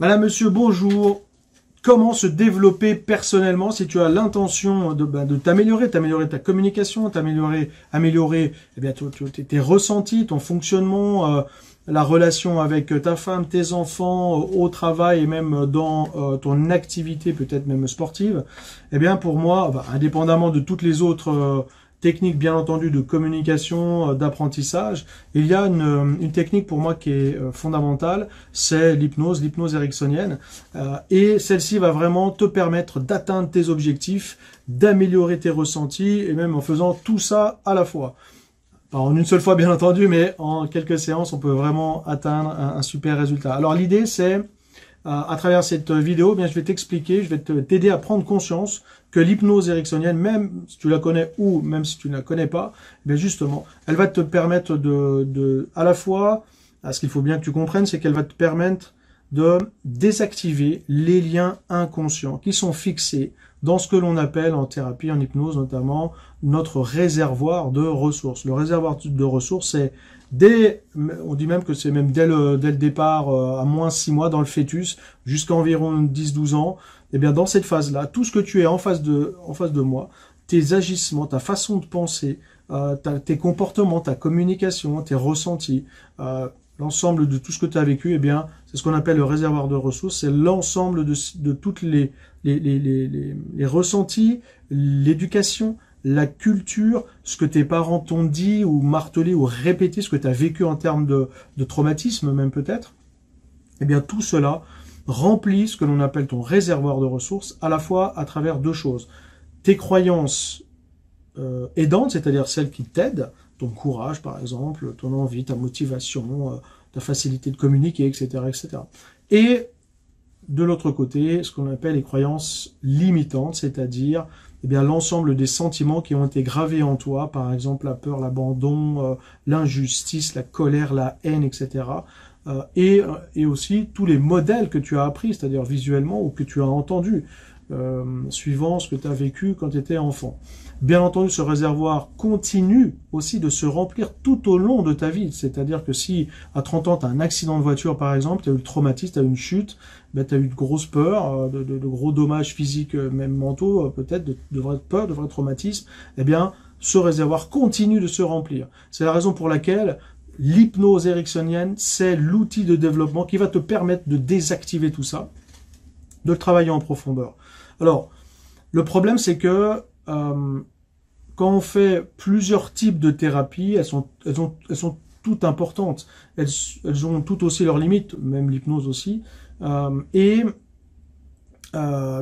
Madame, monsieur, bonjour. Comment se développer personnellement si tu as l'intention de t'améliorer, t'améliorer ta communication, améliorer eh bien, tes ressentis, ton fonctionnement, la relation avec ta femme, tes enfants, au travail et même dans ton activité peut-être même sportive. Eh bien pour moi, indépendamment de toutes les autres techniques bien entendu de communication, d'apprentissage, il y a une technique pour moi qui est fondamentale, c'est l'hypnose ericksonienne. Et celle-ci va vraiment te permettre d'atteindre tes objectifs, d'améliorer tes ressentis, et même en faisant tout ça à la fois. Pas en une seule fois bien entendu, mais en quelques séances, on peut vraiment atteindre un super résultat. Alors l'idée c'est, à travers cette vidéo, je vais t'expliquer, je vais t'aider à prendre conscience que l'hypnose ericksonienne, même si tu la connais ou même si tu ne la connais pas, justement, elle va te permettre à la fois, ce qu'il faut bien que tu comprennes, c'est qu'elle va te permettre de désactiver les liens inconscients qui sont fixés dans ce que l'on appelle en thérapie, en hypnose notamment, notre réservoir de ressources. Le réservoir de ressources, c'est on dit même que c'est même dès le départ, à moins 6 mois dans le fœtus, jusqu'à environ 10-12 ans, et bien dans cette phase-là, tout ce que tu es en face de moi, tes agissements, ta façon de penser, tes comportements, ta communication, tes ressentis, l'ensemble de tout ce que tu as vécu, c'est ce qu'on appelle le réservoir de ressources, c'est l'ensemble de toutes les ressentis, l'éducation, la culture, ce que tes parents t'ont dit ou martelé ou répété, ce que tu as vécu en termes de traumatisme même peut-être, tout cela remplit ce que l'on appelle ton réservoir de ressources, à la fois à travers deux choses. Tes croyances aidantes, c'est-à-dire celles qui t'aident, ton courage par exemple, ton envie, ta motivation, ta facilité de communiquer, etc. etc. Et de l'autre côté, ce qu'on appelle les croyances limitantes, c'est-à-dire l'ensemble des sentiments qui ont été gravés en toi, par exemple la peur, l'abandon, l'injustice, la colère, la haine, etc. Et aussi tous les modèles que tu as appris, c'est-à-dire visuellement ou que tu as entendus, suivant ce que tu as vécu quand tu étais enfant. Bien entendu, ce réservoir continue aussi de se remplir tout au long de ta vie. C'est-à-dire que si à 30 ans, tu as un accident de voiture, par exemple, tu as eu le traumatisme, tu as eu une chute, tu as eu de grosses peurs, de gros dommages physiques, même mentaux, peut-être, de vraies peurs, de vrais traumatismes, ce réservoir continue de se remplir. C'est la raison pour laquelle l'hypnose ericksonienne, c'est l'outil de développement qui va te permettre de désactiver tout ça, de le travailler en profondeur. Alors, le problème, c'est que quand on fait plusieurs types de thérapies, elles sont toutes importantes. Elles ont toutes aussi leurs limites, même l'hypnose aussi. Le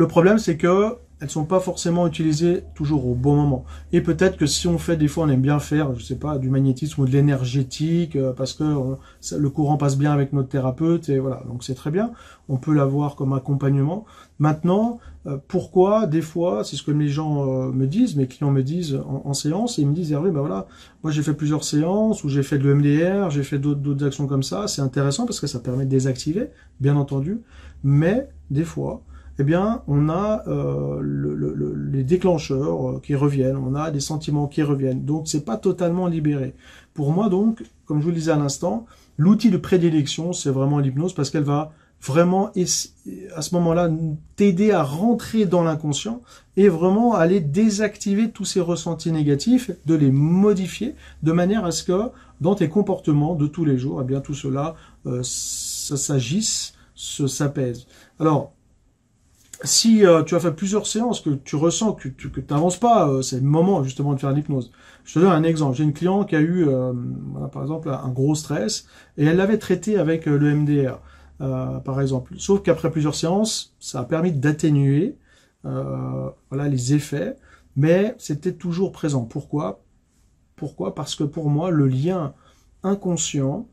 problème, c'est que elles sont pas forcément utilisées toujours au bon moment. Et peut-être que si on fait, des fois, on aime bien faire, je sais pas, du magnétisme ou de l'énergétique, parce que le courant passe bien avec notre thérapeute, et voilà. Donc c'est très bien. On peut l'avoir comme accompagnement. Maintenant, pourquoi, des fois, c'est ce que les gens me disent, mes clients me disent en séance, et ils me disent, Hervé, voilà, moi j'ai fait plusieurs séances, ou j'ai fait de l'EMDR, j'ai fait d'autres actions comme ça, c'est intéressant parce que ça permet de désactiver, bien entendu, mais des fois, on a les déclencheurs qui reviennent, on a des sentiments qui reviennent, donc c'est pas totalement libéré. Pour moi donc, comme je vous le disais à l'instant, l'outil de prédilection, c'est vraiment l'hypnose, parce qu'elle va vraiment, à ce moment-là, t'aider à rentrer dans l'inconscient et vraiment aller désactiver tous ces ressentis négatifs, de les modifier, de manière à ce que, dans tes comportements de tous les jours, tout cela, ça s'agisse, s'apaise. Alors, si tu as fait plusieurs séances, que tu ressens que tu n'avances pas, c'est le moment justement de faire l'hypnose. Je te donne un exemple. J'ai une cliente qui a eu, par exemple, un gros stress, et elle l'avait traité avec le MDR, par exemple. Sauf qu'après plusieurs séances, ça a permis d'atténuer les effets, mais c'était toujours présent. Pourquoi? Parce que pour moi, le lien inconscient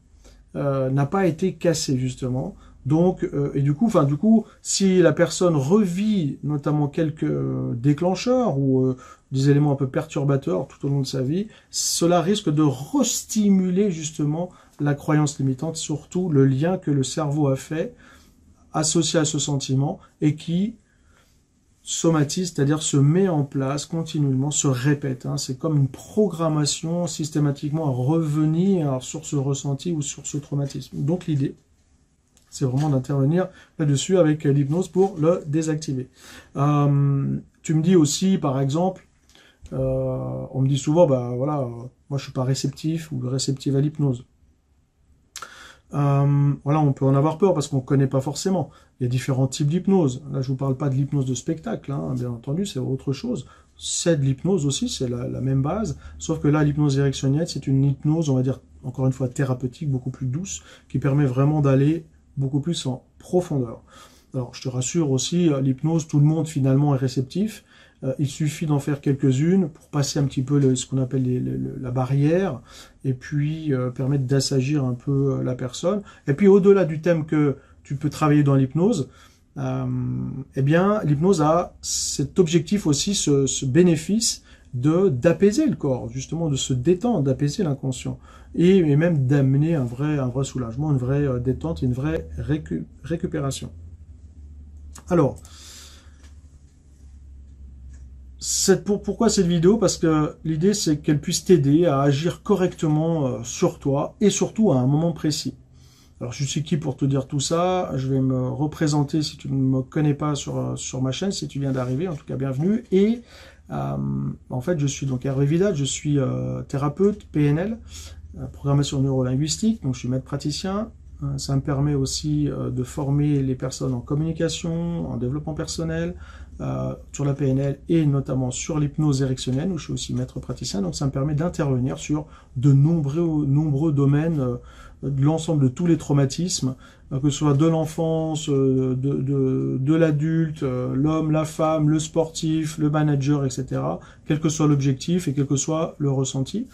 n'a pas été cassé, justement. Donc, et du coup, si la personne revit notamment quelques déclencheurs ou des éléments un peu perturbateurs tout au long de sa vie, cela risque de restimuler justement la croyance limitante, surtout le lien que le cerveau a fait associé à ce sentiment et qui somatise, c'est-à-dire se met en place continuellement, se répète. C'est comme une programmation systématiquement à revenir sur ce ressenti ou sur ce traumatisme. Donc l'idée, c'est vraiment d'intervenir là-dessus avec l'hypnose pour le désactiver. Tu me dis aussi, par exemple, on me dit souvent, bah voilà, moi je suis pas réceptif ou réceptive à l'hypnose. Voilà, on peut en avoir peur parce qu'on ne connaît pas forcément. Il y a différents types d'hypnose. Là, je vous parle pas de l'hypnose de spectacle, hein, bien entendu, c'est autre chose. C'est de l'hypnose aussi, c'est la même base, sauf que là, l'hypnose ericksonienne, c'est une hypnose, on va dire, encore une fois, thérapeutique, beaucoup plus douce, qui permet vraiment d'aller beaucoup plus en profondeur. Alors, je te rassure aussi, l'hypnose, tout le monde finalement est réceptif. Il suffit d'en faire quelques-unes pour passer un petit peu ce qu'on appelle la barrière et puis permettre d'assagir un peu la personne. Et puis au-delà du thème que tu peux travailler dans l'hypnose, eh bien l'hypnose a cet objectif aussi, ce bénéfice d'apaiser le corps, justement de se détendre, d'apaiser l'inconscient et même d'amener un vrai soulagement, une vraie détente, une vraie récupération. Alors, pourquoi cette vidéo? Parce que l'idée, c'est qu'elle puisse t'aider à agir correctement sur toi et surtout à un moment précis. Alors, je suis qui pour te dire tout ça? Je vais me représenter si tu ne me connais pas sur ma chaîne, si tu viens d'arriver, en tout cas, bienvenue. Et en fait, je suis donc Hervé Vidal, je suis thérapeute, PNL, programmation neurolinguistique, donc je suis maître praticien. Ça me permet aussi de former les personnes en communication, en développement personnel, sur la PNL et notamment sur l'hypnose ericksonienne, où je suis aussi maître praticien. Donc ça me permet d'intervenir sur de nombreux domaines de l'ensemble de tous les traumatismes, que ce soit de l'enfance, de l'adulte, l'homme, la femme, le sportif, le manager, etc. Quel que soit l'objectif et quel que soit le ressenti.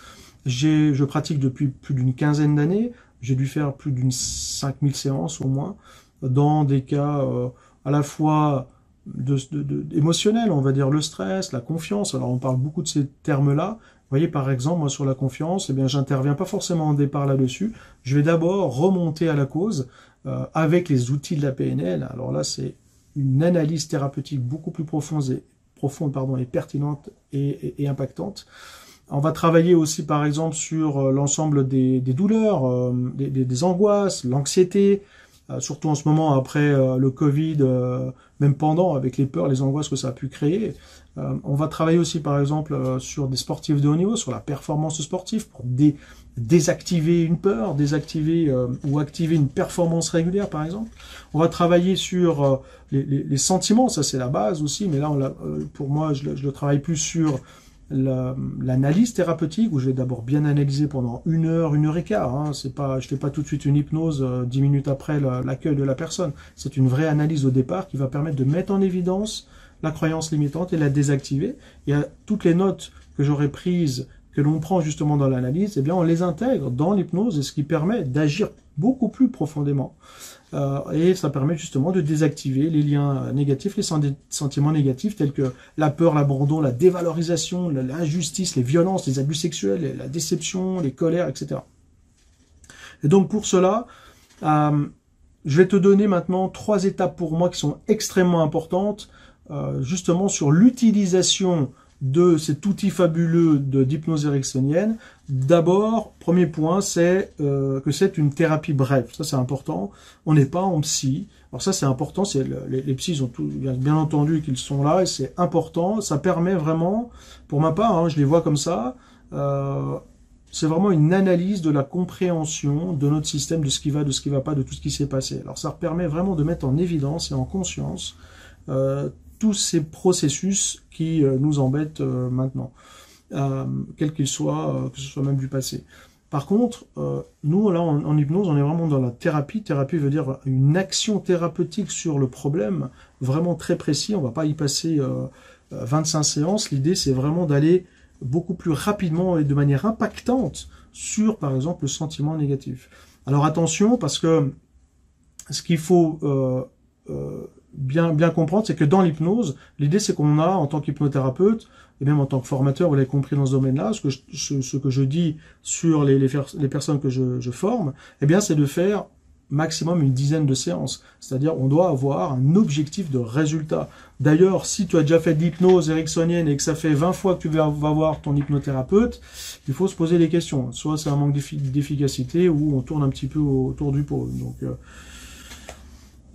Je pratique depuis plus d'une quinzaine d'années. J'ai dû faire plus d'une 5000 séances au moins, dans des cas à la fois émotionnels, on va dire le stress, la confiance. Alors on parle beaucoup de ces termes-là. Vous voyez, par exemple, moi sur la confiance, eh bien j'interviens pas forcément en départ là-dessus. Je vais d'abord remonter à la cause avec les outils de la PNL. Alors là, c'est une analyse thérapeutique beaucoup plus profonde et pertinente et impactante. On va travailler aussi, par exemple, sur l'ensemble des douleurs, des angoisses, l'anxiété, surtout en ce moment après le Covid, même pendant, avec les peurs, les angoisses que ça a pu créer. On va travailler aussi, par exemple, sur des sportifs de haut niveau, sur la performance sportive, pour désactiver une peur, désactiver ou activer une performance régulière, par exemple. On va travailler sur les sentiments, ça c'est la base aussi, mais là, pour moi, je le travaille plus sur l'analyse thérapeutique, où je vais d'abord bien analyser pendant 1 heure et quart. Hein. Je fais pas tout de suite une hypnose 10 minutes après l'accueil de la personne. C'est une vraie analyse au départ qui va permettre de mettre en évidence la croyance limitante et la désactiver. Et à toutes les notes que j'aurai prises, que l'on prend justement dans l'analyse, eh bien on les intègre dans l'hypnose, et ce qui permet d'agir beaucoup plus profondément. Et ça permet justement de désactiver les liens négatifs, les sentiments négatifs tels que la peur, l'abandon, la dévalorisation, l'injustice, les violences, les abus sexuels, la déception, les colères, etc. Et donc pour cela, je vais te donner maintenant 3 étapes pour moi qui sont extrêmement importantes, justement sur l'utilisation de cet outil fabuleux d'hypnose ericksonienne. D'abord, premier point, c'est que c'est une thérapie brève. Ça, c'est important. On n'est pas en psy. Alors ça, c'est important. Les psys, ils ont bien entendu qu'ils sont là, et c'est important. Ça permet vraiment, pour ma part, hein, je les vois comme ça, c'est vraiment une analyse de la compréhension de notre système, de ce qui va pas, de tout ce qui s'est passé. Alors ça permet vraiment de mettre en évidence et en conscience tous ces processus qui nous embêtent maintenant, quels qu'ils soient, que ce soit même du passé. Par contre, nous, là, en hypnose, on est vraiment dans la thérapie. Thérapie veut dire une action thérapeutique sur le problème, vraiment très précis. On ne va pas y passer 25 séances. L'idée, c'est vraiment d'aller beaucoup plus rapidement et de manière impactante sur, par exemple, le sentiment négatif. Alors attention, parce que ce qu'il faut bien comprendre, c'est que dans l'hypnose, l'idée c'est qu'on a, en tant qu'hypnothérapeute, et même en tant que formateur, vous l'avez compris dans ce domaine-là, ce que je dis sur les personnes que je forme, eh bien c'est de faire maximum une dizaine de séances. C'est-à-dire, on doit avoir un objectif de résultat. D'ailleurs, si tu as déjà fait de l'hypnose ericksonienne et que ça fait 20 fois que tu vas voir ton hypnothérapeute, il faut se poser des questions. Soit c'est un manque d'efficacité, ou on tourne un petit peu autour du pot. Donc,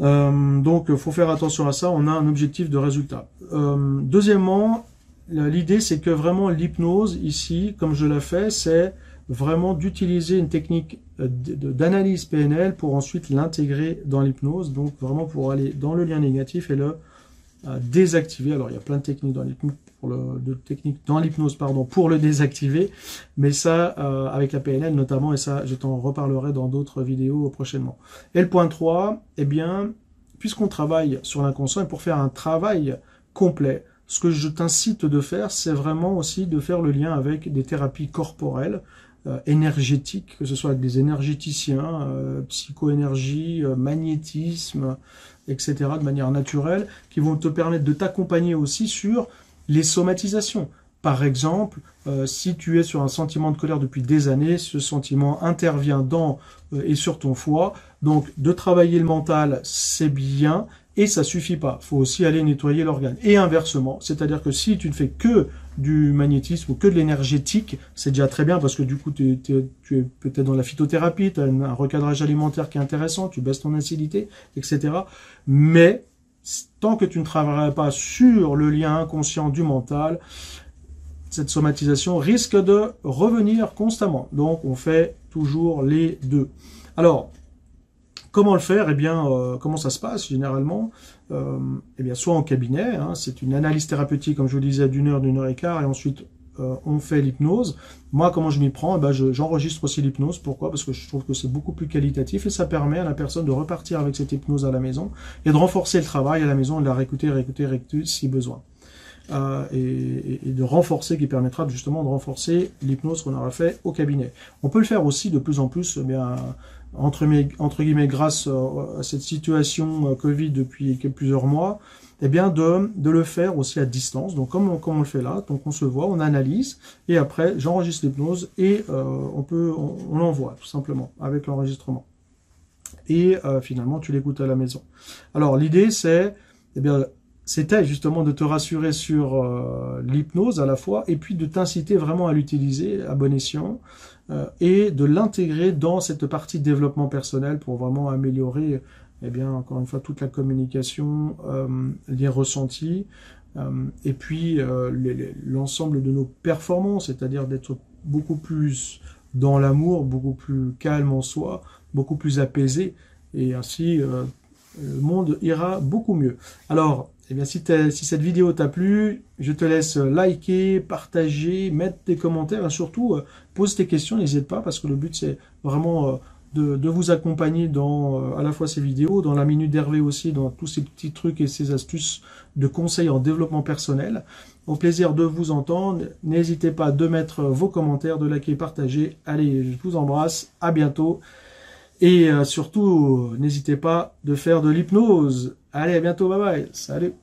Donc, il faut faire attention à ça, on a un objectif de résultat. Deuxièmement, l'idée, c'est que vraiment l'hypnose, ici, comme je l'ai fait, c'est vraiment d'utiliser une technique d'analyse PNL pour ensuite l'intégrer dans l'hypnose, donc vraiment pour aller dans le lien négatif et le désactiver. Alors, il y a plein de techniques dans l'hypnose, pour le désactiver, mais ça, avec la PNL notamment, et ça, je t'en reparlerai dans d'autres vidéos prochainement. Et le point 3, eh bien, puisqu'on travaille sur l'inconscient, et pour faire un travail complet, ce que je t'incite de faire, c'est vraiment aussi de faire le lien avec des thérapies corporelles, énergétiques, que ce soit avec des énergéticiens, psychoénergie, magnétisme, etc., de manière naturelle, qui vont te permettre de t'accompagner aussi sur les somatisations. Par exemple, si tu es sur un sentiment de colère depuis des années, ce sentiment intervient dans et sur ton foie. Donc, de travailler le mental, c'est bien, et ça suffit pas. Il faut aussi aller nettoyer l'organe. Et inversement, c'est-à-dire que si tu ne fais que du magnétisme ou que de l'énergétique, c'est déjà très bien parce que du coup, tu es peut-être dans la phytothérapie, tu as un recadrage alimentaire qui est intéressant, tu baisses ton acidité, etc. Mais tant que tu ne travailleras pas sur le lien inconscient du mental, cette somatisation risque de revenir constamment. Donc, on fait toujours les deux. Alors, comment le faire? Eh bien, comment ça se passe généralement? Eh bien, soit en cabinet, hein, c'est une analyse thérapeutique, comme je vous disais, d'une heure et quart, et ensuite on fait l'hypnose. Moi, comment je m'y prends? Eh ben, j'enregistre aussi l'hypnose. Pourquoi? Parce que je trouve que c'est beaucoup plus qualitatif et ça permet à la personne de repartir avec cette hypnose à la maison et de renforcer le travail à la maison, de la réécouter si besoin. Et de renforcer, qui permettra justement de renforcer l'hypnose qu'on aura fait au cabinet. On peut le faire aussi de plus en plus, eh bien, entre guillemets, grâce à cette situation Covid depuis plusieurs mois, eh bien, de le faire aussi à distance. Donc, comme on le fait là, donc on se voit, on analyse, et après, j'enregistre l'hypnose et on l'envoie, tout simplement, avec l'enregistrement. Et finalement, tu l'écoutes à la maison. Alors, l'idée, c'est, eh bien, c'était justement de te rassurer sur l'hypnose à la fois, et puis de t'inciter vraiment à l'utiliser à bon escient, et de l'intégrer dans cette partie développement personnel pour vraiment améliorer, eh bien, encore une fois, toute la communication, les ressentis, et puis l'ensemble de nos performances, c'est-à-dire d'être beaucoup plus dans l'amour, beaucoup plus calme en soi, beaucoup plus apaisé, et ainsi le monde ira beaucoup mieux. Alors, eh bien, si cette vidéo t'a plu, je te laisse liker, partager, mettre tes commentaires et surtout pose tes questions, n'hésite pas parce que le but c'est vraiment de vous accompagner dans à la fois ces vidéos, dans la Minute d'Hervé aussi, dans tous ces petits trucs et ces astuces de conseils en développement personnel. Au plaisir de vous entendre, n'hésitez pas de mettre vos commentaires, de liker, partager. Allez, je vous embrasse, à bientôt. Et surtout, n'hésitez pas de faire de l'hypnose. Allez, à bientôt, bye bye, salut.